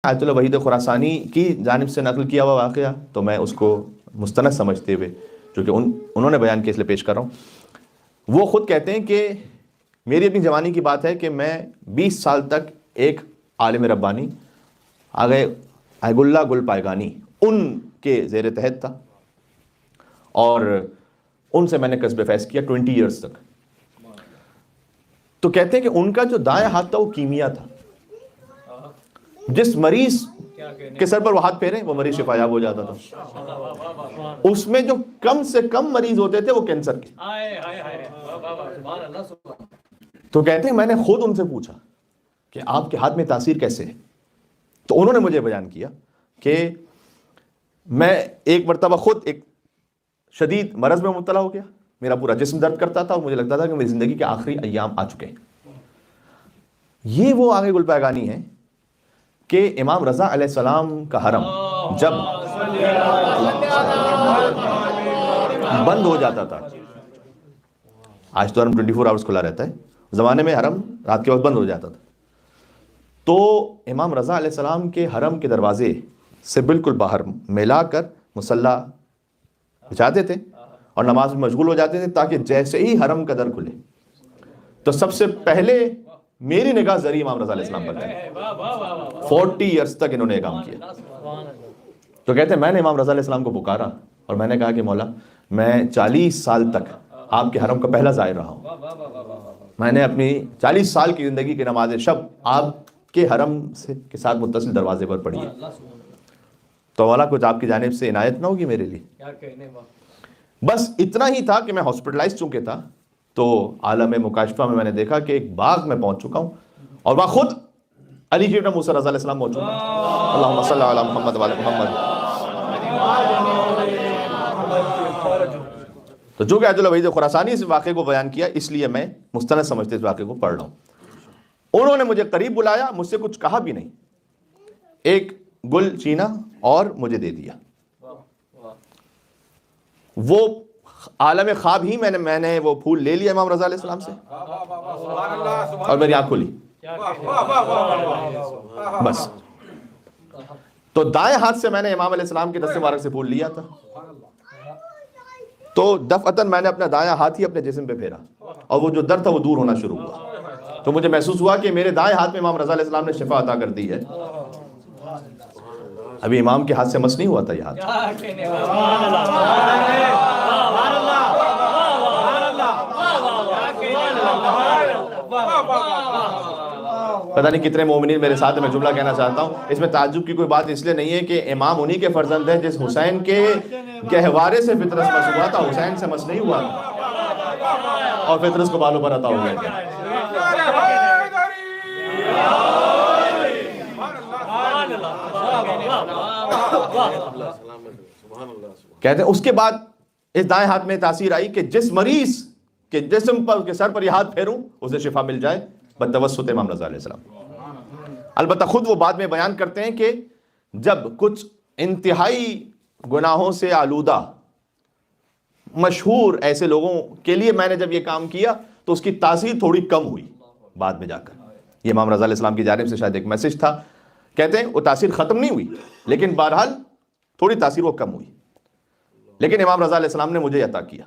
آیت اللہ وحید خراسانی کی جانب سے نقل کیا ہوا واقعہ تو میں اس کو مستند سمجھتے ہوئے، چونکہ انہوں نے بیان کیا اس لیے پیش کر رہا ہوں۔ وہ خود کہتے ہیں کہ میری اپنی جوانی کی بات ہے کہ میں 20 سال تک ایک عالم ربانی آگئے عیب اللہ گل پائگانی ان کے زیر تحت تھا، اور ان سے میں نے کسب فیض کیا 20 ایئرز تک۔ تو کہتے ہیں کہ ان کا جو دائیں ہاتھ تھا وہ کیمیا تھا، جس مریض کے سر پر وہ ہاتھ پھیرے وہ مریض شفا یاب ہو جاتا تھا۔ اس میں جو کم سے کم مریض ہوتے تھے وہ کینسر کے۔ تو کہتے ہیں میں نے خود ان سے پوچھا کہ آپ کے ہاتھ میں تاثیر کیسے ہے؟ تو انہوں نے مجھے بیان کیا کہ میں ایک مرتبہ خود ایک شدید مرض میں مبتلا ہو گیا، میرا پورا جسم درد کرتا تھا اور مجھے لگتا تھا کہ میری زندگی کے آخری ایام آ چکے ہیں۔ یہ وہ آگے گل پائگانی ہے کہ امام رضا علیہ السلام کا حرم جب بند ہو جاتا تھا، آج تو حرم 24 آورز کھلا رہتا ہے، زمانے میں حرم رات کے وقت بند ہو جاتا تھا، تو امام رضا علیہ السلام کے حرم کے دروازے سے بالکل باہر میلا کر مصلی بچھاتے تھے اور نماز میں مشغول ہو جاتے تھے، تاکہ جیسے ہی حرم کا در کھلے تو سب سے پہلے میری نگاہ ذریعہ امام رضا علیہ السلام پر جائے۔ 40 ایئرز تک انہوں نے یہ کام کیا۔ تو کہتے ہیں میں نے امام رضا علیہ السلام کو پکارا اور میں نے کہا کہ مولا میں 40 سال تک آپ کے حرم کا پہلا زائر رہا ہوں، میں نے اپنی 40 سال کی زندگی کی نماز شب آپ کے حرم کے ساتھ متصل دروازے پر پڑھی ہے، تو مولا کچھ آپ کی جانب سے عنایت نہ ہوگی میرے لیے؟ بس اتنا ہی تھا کہ میں ہاسپٹلائز چونکہ تھا، تو عالم مکاشفہ میں نے دیکھا کہ ایک باغ میں پہنچ چکا ہوں اور وہاں خود علی جی ابن موسیٰ رضی اللہ علیہ السلام موجود ہیں۔ اللہم صلی علی محمد و علی محمد۔ تو جو کہ آیت اللہ وحید خراسانی اس واقعے کو بیان کیا، اس لیے میں مستند سمجھتے اس واقعے کو پڑھ رہا ہوں۔ انہوں نے مجھے قریب بلایا، مجھ سے کچھ کہا بھی نہیں، ایک گل چینا اور مجھے دے دیا۔ وہ عالم خواب ہی میں نے وہ پھول لے لیا امام رضا علیہ السلام سے اور میری آنکھ کھلی، بس۔ تو دائیں ہاتھ سے میں نے امام علیہ السلام کے دست مبارک سے پھول لیا تھا، تو دفعتاً میں نے اپنا دائیں ہاتھ ہی اپنے جسم پہ پھیرا اور وہ جو درد تھا وہ دور ہونا شروع ہوا۔ تو مجھے محسوس ہوا کہ میرے دائیں ہاتھ میں امام رضا علیہ السلام نے شفا عطا کر دی ہے۔ ابھی امام کے ہاتھ سے مس نہیں ہوا تھا یہ ہاتھ۔ پتہ نہیں کتنے مومنین میرے ساتھ، میں جملہ کہنا چاہتا ہوں، اس میں تعجب کی کوئی بات اس لیے نہیں ہے کہ امام انہی کے فرزند ہیں جس حسین کے گہوارے سے فطرت مس ہوا تھا، حسین سے مس نہیں ہوا تھا اور فطرت کو بالوں پر عطا ہو گیا۔ کہتے ہیں اس کے بعد اس دائیں ہاتھ میں تاثیر آئی کہ جس مریض کے جسم پر، کے سر پر یہ ہاتھ پھیروں اسے شفا مل جائے بتوسط امام رضا علیہ السلام۔ البتہ خود وہ بعد میں بیان کرتے ہیں کہ جب کچھ انتہائی گناہوں سے آلودہ مشہور ایسے لوگوں کے لیے میں نے جب یہ کام کیا تو اس کی تاثیر تھوڑی کم ہوئی بعد میں جا کر۔ یہ امام رضا علیہ السلام کی جانب سے شاید ایک میسج تھا۔ کہتے ہیں وہ تاثیر ختم نہیں ہوئی، لیکن بہرحال تھوڑی تاثیر وہ کم ہوئی، لیکن امام رضا علیہ السلام نے مجھے عطا کیا۔